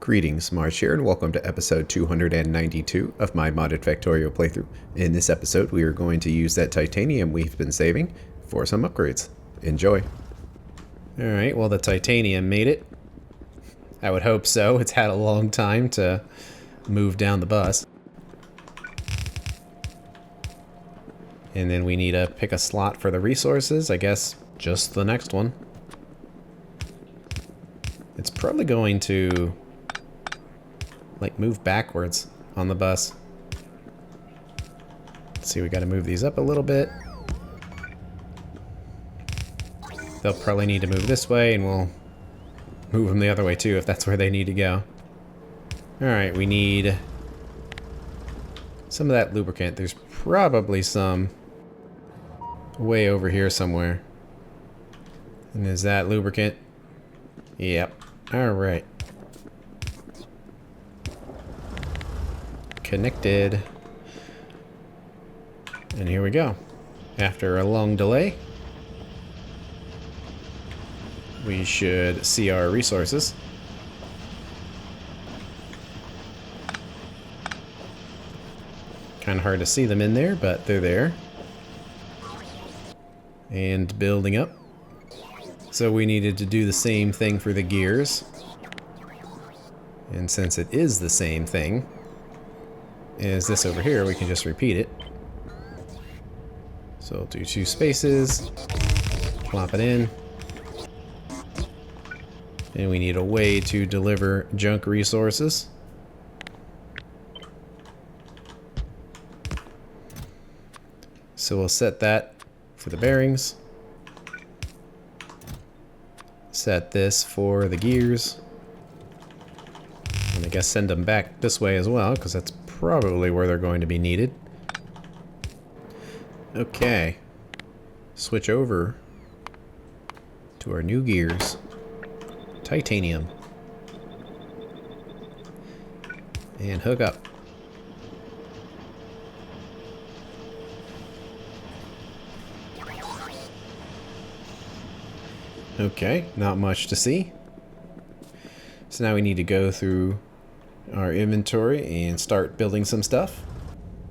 Greetings, Marsh here, and welcome to episode 292 of my modded Factorio playthrough. In this episode, we are going to use that titanium we've been saving for some upgrades. Enjoy. Alright, well the titanium made it. I would hope so. It's had a long time to move down the bus. And then we need to pick a slot for the resources. I guess just the next one. It's probably going to like move backwards on the bus. Let's see, we got to move these up a little bit. They'll probably need to move this way, and we'll move them the other way too if that's where they need to go. Alright, we need some of that lubricant. There's probably some way over here somewhere. And is that lubricant? Yep. Alright. Connected. And here we go. After a long delay, we should see our resources. Kind of hard to see them in there, but they're there. And building up. So we needed to do the same thing for the gears. And since it is the same thing as this over here, we can just repeat it. So we'll do 2 spaces, plop it in. And we need a way to deliver junk resources. So we'll set that for the bearings. Set this for the gears. And I guess send them back this way as well, because that's probably where they're going to be needed. Okay. Switch over to our new gears. Titanium. And hook up. Okay, not much to see. So now we need to go through our inventory and start building some stuff.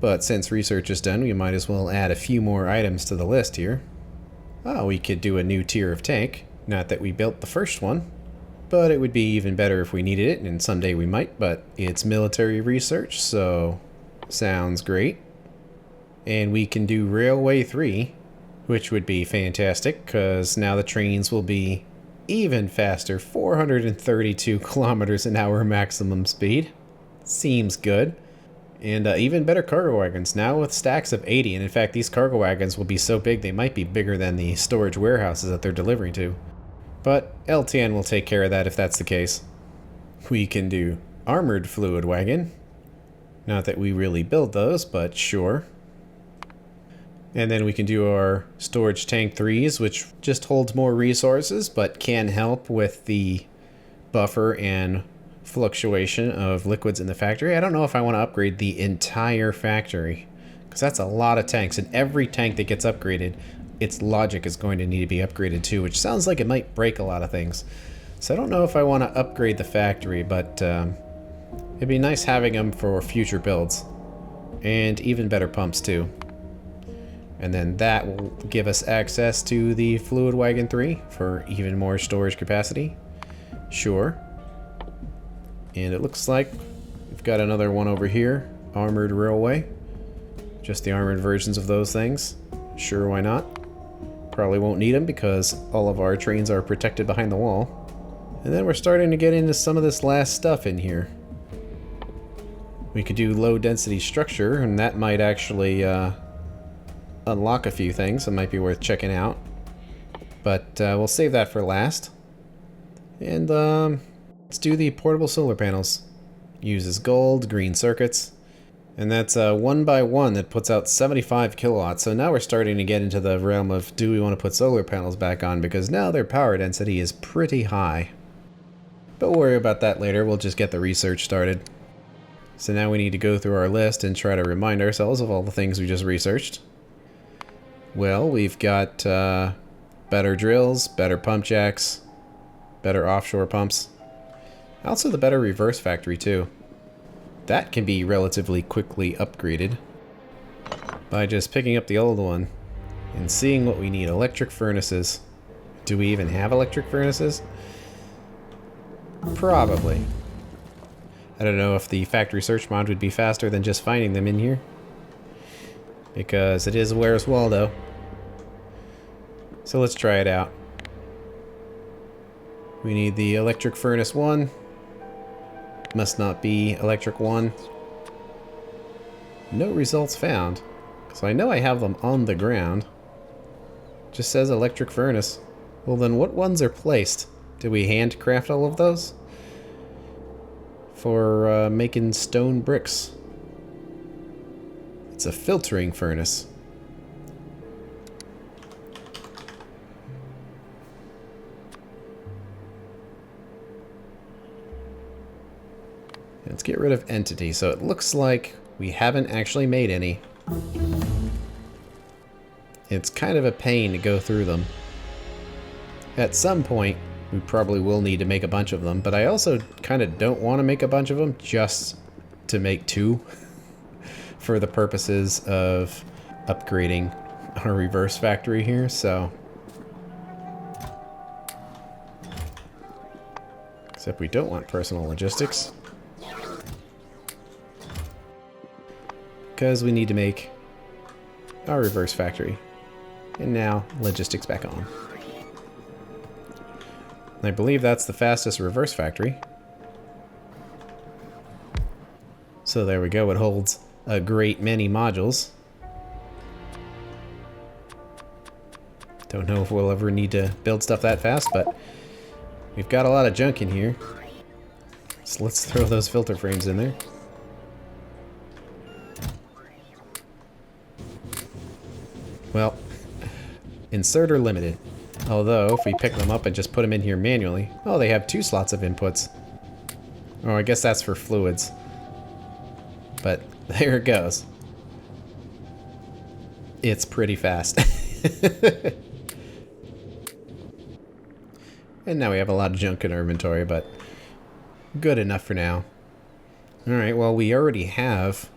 But since research is done, we might as well add a few more items to the list here. Oh, we could do a new tier of tank. Not that we built the first one, but it would be even better if we needed it, and someday we might, but it's military research, so sounds great. And we can do Railway 3, which would be fantastic, because now the trains will be even faster, 432 kilometers an hour maximum speed. Seems good. And even better cargo wagons, now with stacks of 80, and in fact these cargo wagons will be so big they might be bigger than the storage warehouses that they're delivering to. But LTN will take care of that if that's the case. We can do armored fluid wagon. Not that we really build those, but sure. And then we can do our storage tank 3s, which just holds more resources, but can help with the buffer and fluctuation of liquids in the factory. I don't know if I want to upgrade the entire factory, because that's a lot of tanks, and every tank that gets upgraded, its logic is going to need to be upgraded too, which sounds like it might break a lot of things. So I don't know if I want to upgrade the factory, but it'd be nice having them for future builds. And even better pumps too. And then that will give us access to the Fluid Wagon 3 for even more storage capacity. Sure. And it looks like we've got another one over here. Armored Railway. Just the armored versions of those things. Sure, why not? Probably won't need them because all of our trains are protected behind the wall. And then we're starting to get into some of this last stuff in here. We could do low density structure, and that might actually unlock a few things that might be worth checking out. But we'll save that for last. And let's do the portable solar panels. Uses gold, green circuits. And that's 1x1 that puts out 75 kilowatts. So now we're starting to get into the realm of, do we want to put solar panels back on? Because now their power density is pretty high. But we'll worry about that later. We'll just get the research started. So now we need to go through our list and try to remind ourselves of all the things we just researched. Well, we've got better drills, better pump jacks, better offshore pumps. Also the better reverse factory too. That can be relatively quickly upgraded by just picking up the old one and seeing what we need. Electric furnaces. Do we even have electric furnaces? Probably. I don't know if the factory search mod would be faster than just finding them in here, because it is Where's Waldo. So let's try it out. We need the electric furnace 1. Must not be electric 1. No results found. So I know I have them on the ground. Just says electric furnace. Well then what ones are placed? Did we handcraft all of those? For making stone bricks. It's a filtering furnace. Let's get rid of entity. So it looks like we haven't actually made any. It's kind of a pain to go through them. At some point, we probably will need to make a bunch of them, but I also kind of don't want to make a bunch of them just to make 2 for the purposes of upgrading our reverse factory here, so. Except we don't want personal logistics. Because we need to make our reverse factory. And now, logistics back on. I believe that's the fastest reverse factory. So there we go, it holds a great many modules. Don't know if we'll ever need to build stuff that fast, but we've got a lot of junk in here. So let's throw those filter frames in there. Well, inserter limited. Although, if we pick them up and just put them in here manually... Oh, they have 2 slots of inputs. Oh, I guess that's for fluids. But there it goes. It's pretty fast. And now we have a lot of junk in our inventory, but good enough for now. Alright, well, we already have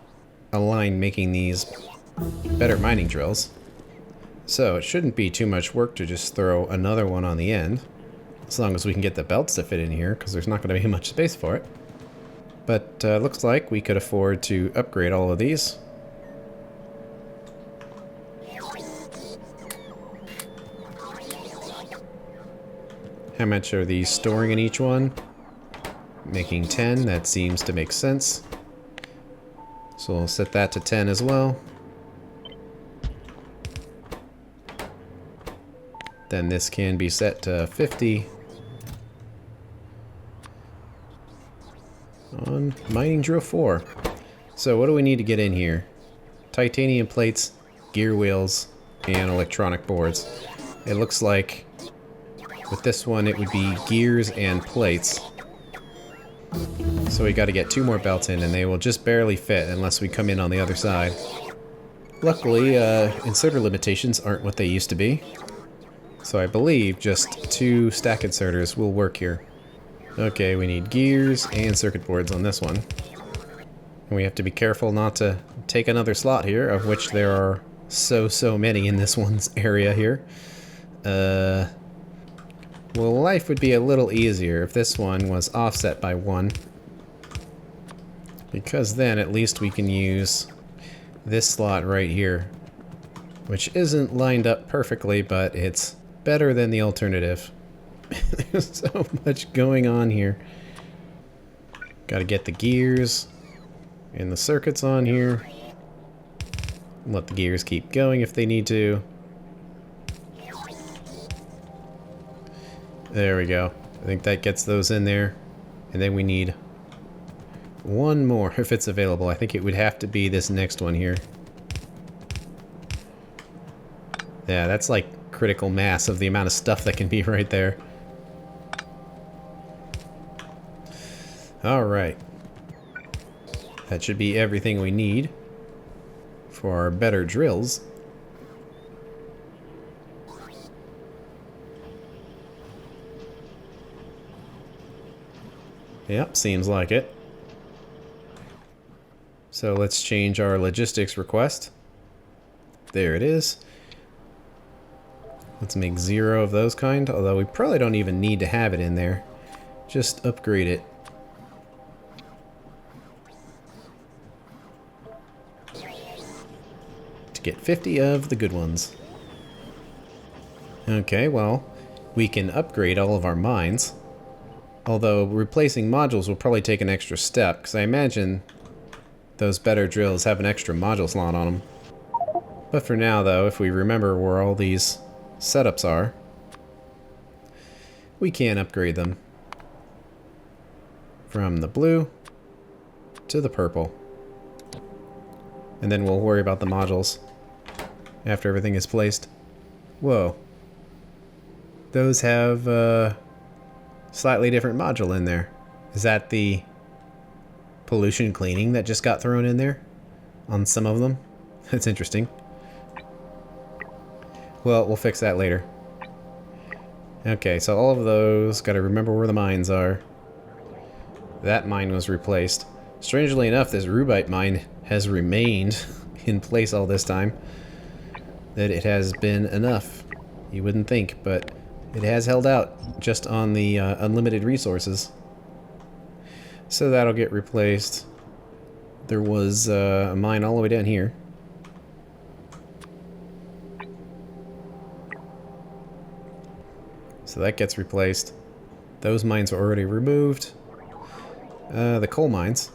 a line making these better mining drills. So it shouldn't be too much work to just throw another one on the end. As long as we can get the belts to fit in here, because there's not going to be much space for it. But looks like we could afford to upgrade all of these. How much are these storing in each one? Making 10, that seems to make sense. So we'll set that to 10 as well. Then this can be set to 50 on mining drill 4. So what do we need to get in here? Titanium plates, gear wheels, and electronic boards. It looks like with this one it would be gears and plates. So we got to get 2 more belts in, and they will just barely fit unless we come in on the other side. Luckily, inserter limitations aren't what they used to be. So I believe just 2 stack inserters will work here. Okay, we need gears and circuit boards on this one. And we have to be careful not to take another slot here, of which there are so many in this one's area here. Well, life would be a little easier if this one was offset by 1. Because then at least we can use this slot right here. Which isn't lined up perfectly, but it's better than the alternative. There's so much going on here. Gotta get the gears and the circuits on here. Let the gears keep going if they need to. There we go. I think that gets those in there. And then we need 1 more if it's available. I think it would have to be this next one here. Yeah, that's like critical mass of the amount of stuff that can be right there. Alright. That should be everything we need for our better drills. Yep, seems like it. So let's change our logistics request. There it is. Let's make 0 of those kind, although we probably don't even need to have it in there. Just upgrade it. To get 50 of the good ones. Okay, well, we can upgrade all of our mines. Although replacing modules will probably take an extra step, because I imagine those better drills have an extra module slot on them. But for now, though, if we remember where all these setups are, we can upgrade them from the blue to the purple. And then we'll worry about the modules after everything is placed. Whoa. Those have a slightly different module in there. Is that the pollution cleaning that just got thrown in there on some of them? That's interesting. Well, we'll fix that later. Okay, so all of those, gotta remember where the mines are. That mine was replaced. Strangely enough, this rubite mine has remained in place all this time. That it has been enough. You wouldn't think, but it has held out just on the unlimited resources. So that'll get replaced. There was a mine all the way down here. So that gets replaced. Those mines are already removed. The coal mines.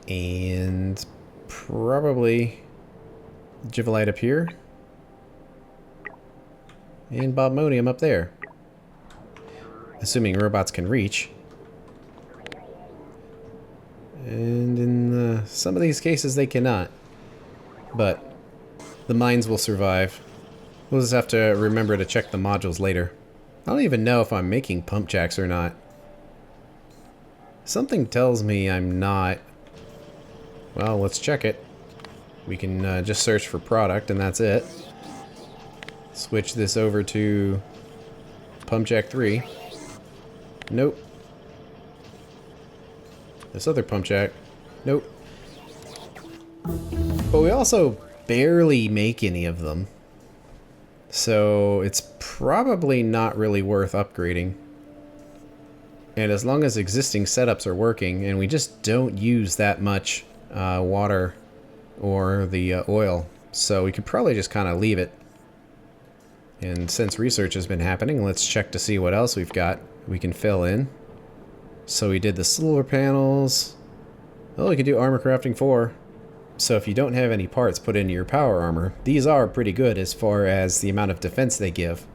And probably Givelite up here. And Bobmonium up there. Assuming robots can reach. And in some of these cases they cannot. But the mines will survive. We'll just have to remember to check the modules later. I don't even know if I'm making pump jacks or not. Something tells me I'm not. Well, let's check it. We can just search for product and that's it. Switch this over to pump jack 3. Nope. This other pump jack. Nope. But we also barely make any of them. So it's probably not really worth upgrading. And as long as existing setups are working and we just don't use that much water or the oil, so we could probably just kind of leave it. And since research has been happening, let's check to see what else we've got we can fill in. So we did the solar panels. Oh, we could do armor crafting 4. So if you don't have any parts put into your power armor, these are pretty good as far as the amount of defense they give.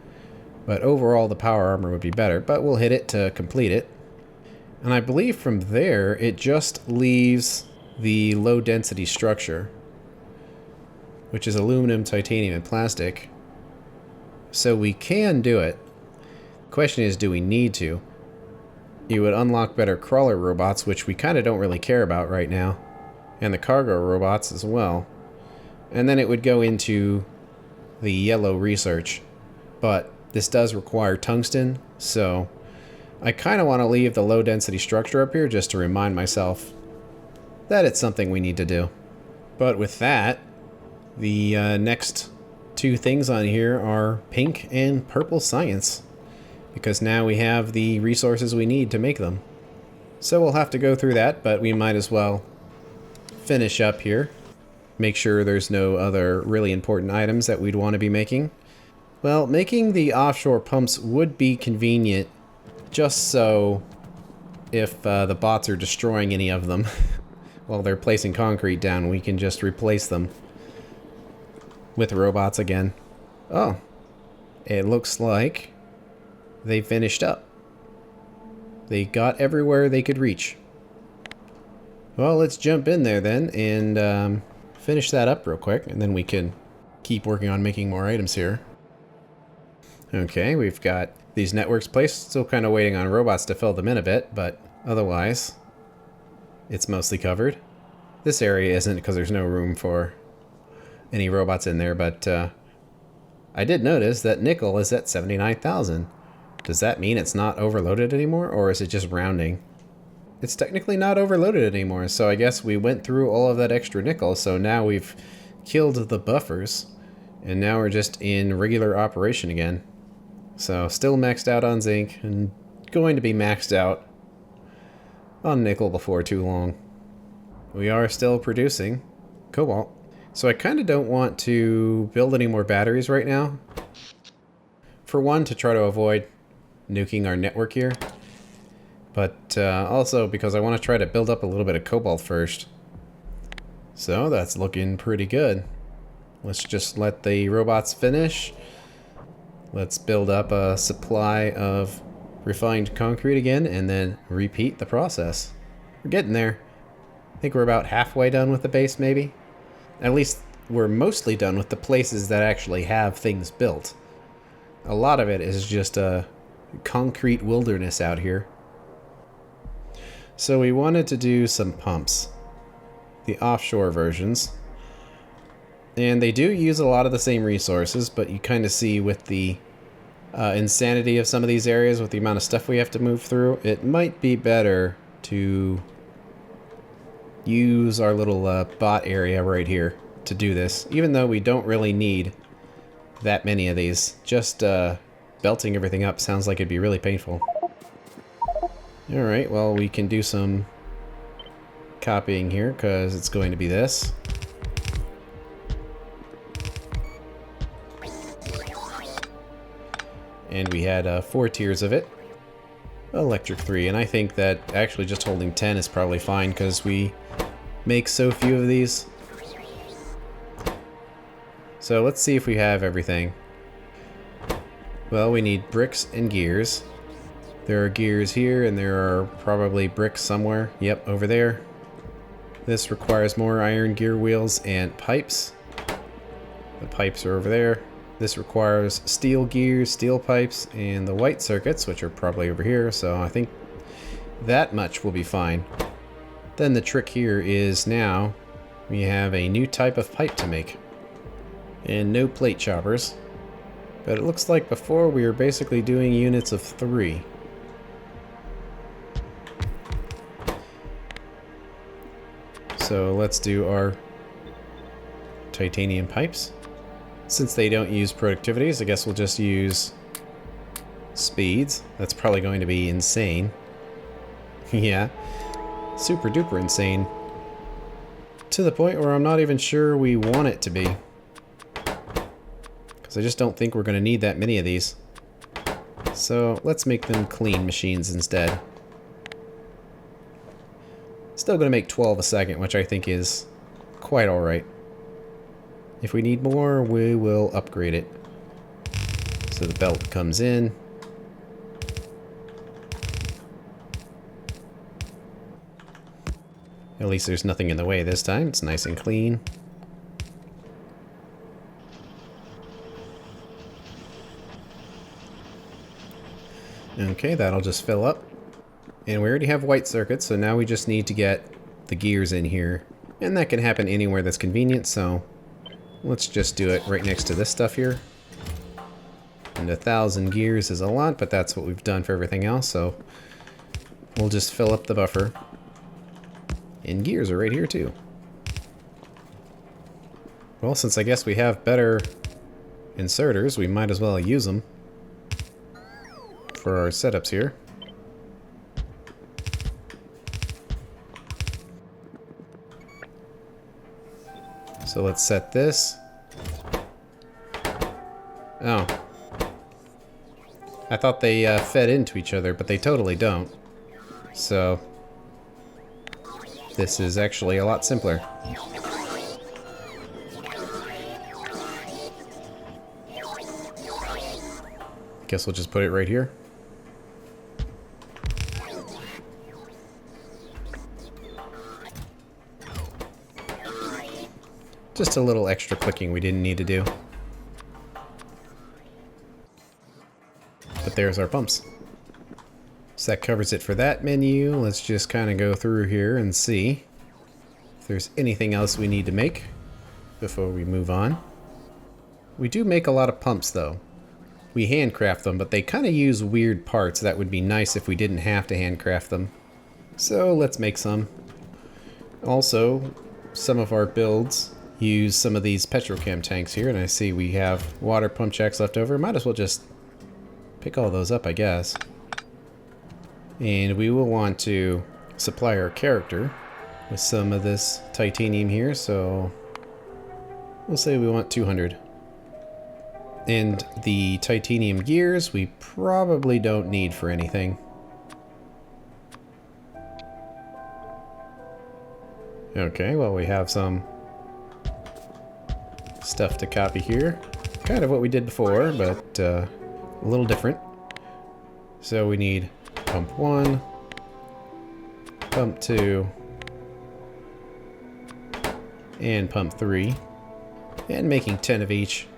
But overall the power armor would be better, but we'll hit it to complete it. And I believe from there it just leaves the low density structure, which is aluminum, titanium, and plastic. So we can do it. The question is, do we need to? You would unlock better crawler robots, which we kind of don't really care about right now. And the cargo robots as well. And then it would go into the yellow research. But this does require tungsten, so I kind of want to leave the low density structure up here just to remind myself that it's something we need to do. But with that, the next two things on here are pink and purple science. Because now we have the resources we need to make them. So we'll have to go through that, but we might as well finish up here. Make sure there's no other really important items that we'd want to be making. Well, making the offshore pumps would be convenient just so if the bots are destroying any of them while they're placing concrete down, we can just replace them with robots again. Oh, it looks like they finished up. They got everywhere they could reach. Well, let's jump in there then and finish that up real quick, and then we can keep working on making more items here. Okay, we've got these networks placed. Still kind of waiting on robots to fill them in a bit, but otherwise it's mostly covered. This area isn't because there's no room for any robots in there, but I did notice that nickel is at 79,000. Does that mean it's not overloaded anymore, or is it just rounding? It's technically not overloaded anymore, so I guess we went through all of that extra nickel, so now we've killed the buffers, and now we're just in regular operation again. So still maxed out on zinc, and going to be maxed out on nickel before too long. We are still producing cobalt. So I kind of don't want to build any more batteries right now. For one, to try to avoid nuking our network here. But also because I want to try to build up a little bit of cobalt first. So that's looking pretty good. Let's just let the robots finish. Let's build up a supply of refined concrete again and then repeat the process. We're getting there. I think we're about halfway done with the base, maybe. At least we're mostly done with the places that actually have things built. A lot of it is just a concrete wilderness out here. So we wanted to do some pumps. The offshore versions. And they do use a lot of the same resources, but you kind of see with the insanity of some of these areas, with the amount of stuff we have to move through, it might be better to use our little bot area right here to do this, even though we don't really need that many of these. Just belting everything up sounds like it'd be really painful. Alright, well, we can do some copying here because it's going to be this. And we had 4 tiers of it. Electric 3, and I think that actually just holding 10 is probably fine because we make so few of these. So let's see if we have everything. Well, we need bricks and gears. There are gears here, and there are probably bricks somewhere. Yep, over there. This requires more iron gear wheels and pipes. The pipes are over there. This requires steel gears, steel pipes, and the white circuits, which are probably over here, so I think that much will be fine. Then the trick here is now we have a new type of pipe to make. And no plate choppers. But it looks like before we were basically doing units of 3. So let's do our titanium pipes. Since they don't use productivities, I guess we'll just use speeds. That's probably going to be insane. Yeah, super duper insane. To the point where I'm not even sure we want it to be. Because I just don't think we're going to need that many of these. So let's make them clean machines instead. Still going to make 12 a second, which I think is quite alright. If we need more, we will upgrade it. So the belt comes in. At least there's nothing in the way this time. It's nice and clean. Okay, that'll just fill up. And we already have white circuits, so now we just need to get the gears in here. And that can happen anywhere that's convenient, so let's just do it right next to this stuff here. And 1,000 gears is a lot, but that's what we've done for everything else, so we'll just fill up the buffer. And gears are right here too. Well, since I guess we have better inserters, we might as well use them for our setups here. So let's set this. Oh. I thought they fed into each other, but they totally don't. So this is actually a lot simpler. Guess we'll just put it right here. Just a little extra clicking we didn't need to do. But there's our pumps. So that covers it for that menu. Let's just kind of go through here and see if there's anything else we need to make before we move on. We do make a lot of pumps though. We handcraft them, but they kind of use weird parts that would be nice if we didn't have to handcraft them. So let's make some. Also, some of our builds use some of these petrochem tanks here, and I see we have water pump jacks left over. Might as well just pick all those up, I guess. And we will want to supply our character with some of this titanium here, so we'll say we want 200. And the titanium gears we probably don't need for anything. Okay, well, we have some stuff to copy here. Kind of what we did before, but a little different. So we need pump 1, pump 2, and pump 3. And making 10 of each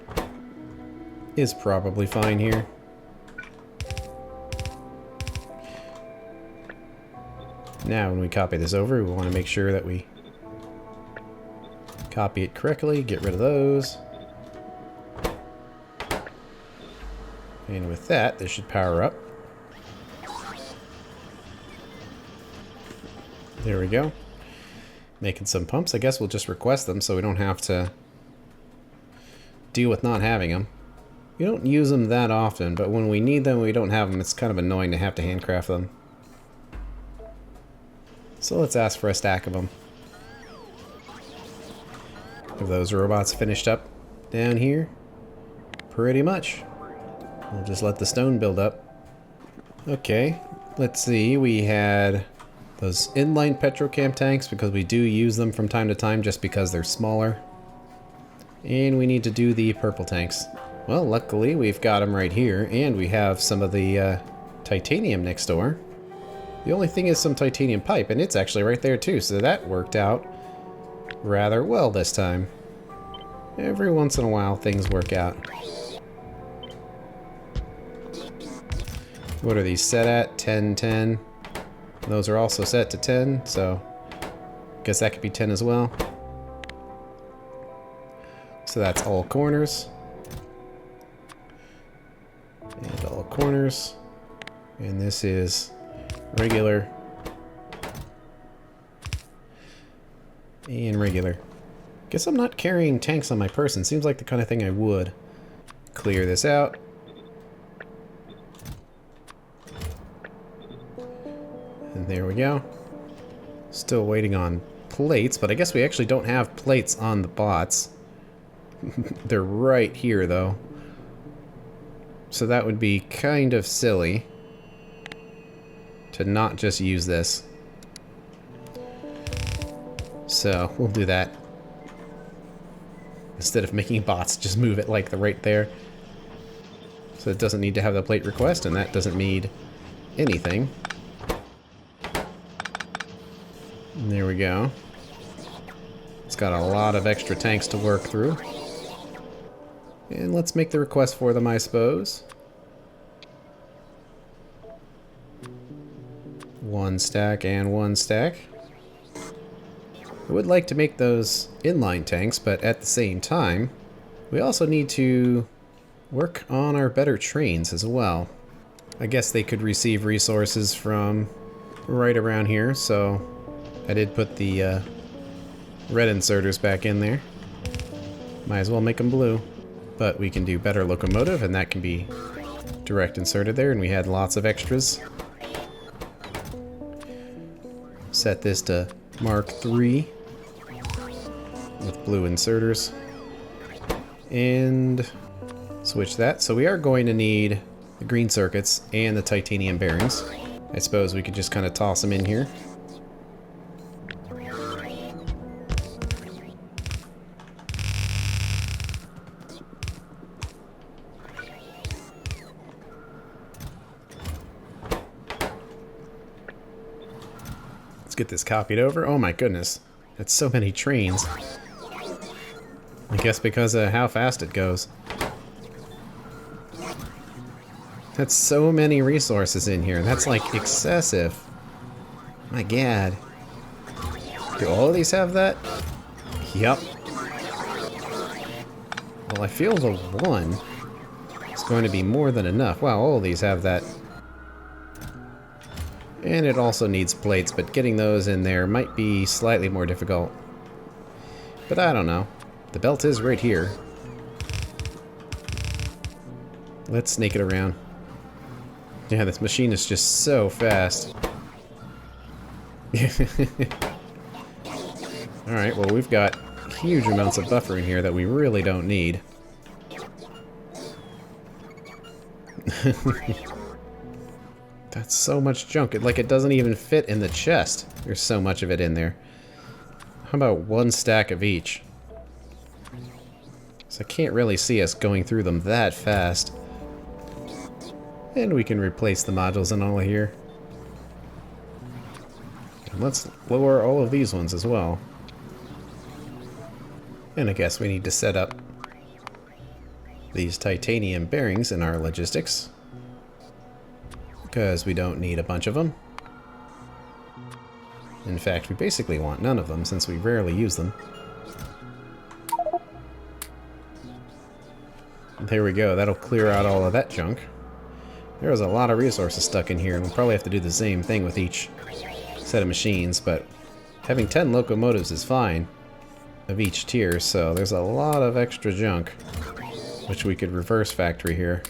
is probably fine here. Now when we copy this over, we want to make sure that we copy it correctly, get rid of those. And with that, this should power up. There we go. Making some pumps. I guess we'll just request them so we don't have to deal with not having them. We don't use them that often, but when we need them, we don't have them. It's kind of annoying to have to handcraft them. So let's ask for a stack of them. Have those robots finished up down here? Pretty much. We'll just let the stone build up. Okay, let's see. We had those inline petrochem tanks because we do use them from time to time just because they're smaller. And we need to do the purple tanks. Well, luckily we've got them right here, and we have some of the titanium next door. The only thing is some titanium pipe, and it's actually right there too, so that worked out rather well this time. Every once in a while things work out. What are these set at? 10, 10. Those are also set to 10, so I guess that could be 10 as well. So that's all corners. And all corners. And this is regular. And regular. Guess I'm not carrying tanks on my person. Seems like the kind of thing I would. Clear this out. And there we go. Still waiting on plates, but I guess we actually don't have plates on the bots. They're right here, though. So that would be kind of silly to not just use this. So we'll do that. Instead of making bots, just move it like right there. So it doesn't need to have the plate request, and that doesn't need anything. And there we go. It's got a lot of extra tanks to work through. And let's make the request for them, I suppose. 1 stack and 1 stack. I would like to make those inline tanks, but at the same time, we also need to work on our better trains as well. I guess they could receive resources from right around here, so I did put the red inserters back in there. Might as well make them blue. But we can do better locomotive, and that can be direct inserted there, and we had lots of extras. Set this to Mark III with blue inserters. And switch that. So we are going to need the green circuits and the titanium bearings. I suppose we could just kind of toss them in here. Let's get this copied over. Oh my goodness. That's so many trains. I guess because of how fast it goes. That's so many resources in here. That's like excessive. My god. Do all of these have that? Yep. Well, I feel the 1 is going to be more than enough. Wow, all of these have that. And it also needs plates, but getting those in there might be slightly more difficult. But I don't know. The belt is right here. Let's snake it around. Yeah, this machine is just so fast. Alright, well we've got huge amounts of buffer in here that we really don't need. That's so much junk. It doesn't even fit in the chest. There's so much of it in there. How about 1 stack of each? So I can't really see us going through them that fast. And we can replace the modules and all here. And let's lower all of these ones as well. And I guess we need to set up these titanium bearings in our logistics, because we don't need a bunch of them. In fact, we basically want none of them since we rarely use them. There we go, that'll clear out all of that junk. There was a lot of resources stuck in here, and we'll probably have to do the same thing with each set of machines, but having 10 locomotives is fine of each tier, so there's a lot of extra junk, which we could reverse factory here.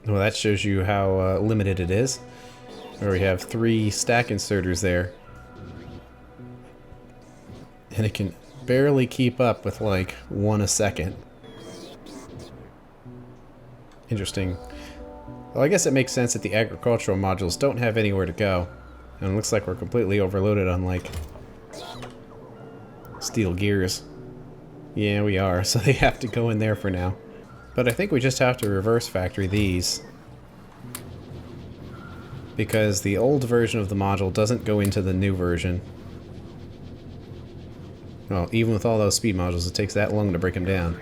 Well, that shows you how limited it is. Where we have 3 stack inserters there. And it can barely keep up with like 1 a second. Interesting. Well, I guess it makes sense that the agricultural modules don't have anywhere to go. And it looks like we're completely overloaded on like steel gears. Yeah, we are, so they have to go in there for now. But I think we just have to reverse factory these, because the old version of the module doesn't go into the new version. Well, even with all those speed modules, it takes that long to break them down.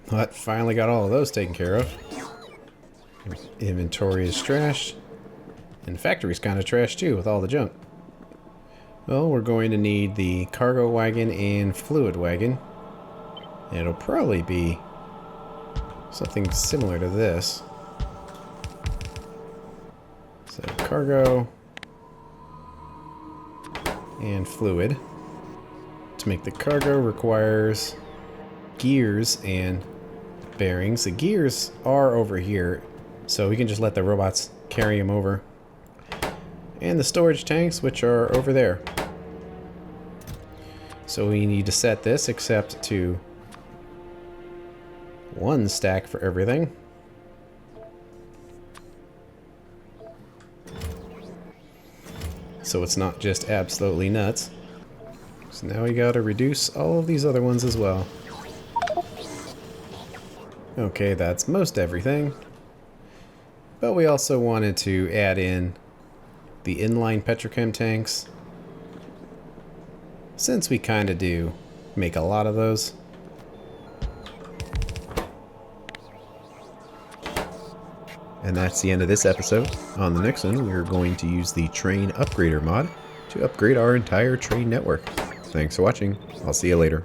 But finally got all of those taken care of. Inventory is trashed. And factory's kind of trashed too with all the junk. Well, we're going to need the cargo wagon and fluid wagon. And it'll probably be something similar to this. So cargo and fluid. To make the cargo requires gears and bearings. The gears are over here, so we can just let the robots carry them over. And the storage tanks, which are over there. So we need to set this except to 1 stack for everything. So it's not just absolutely nuts. So now we gotta reduce all of these other ones as well. Okay, that's most everything. But we also wanted to add in the inline petrochem tanks, since we kinda do make a lot of those. And that's the end of this episode. On the next one, we're going to use the Train Upgrader mod to upgrade our entire train network. Thanks for watching. I'll see you later.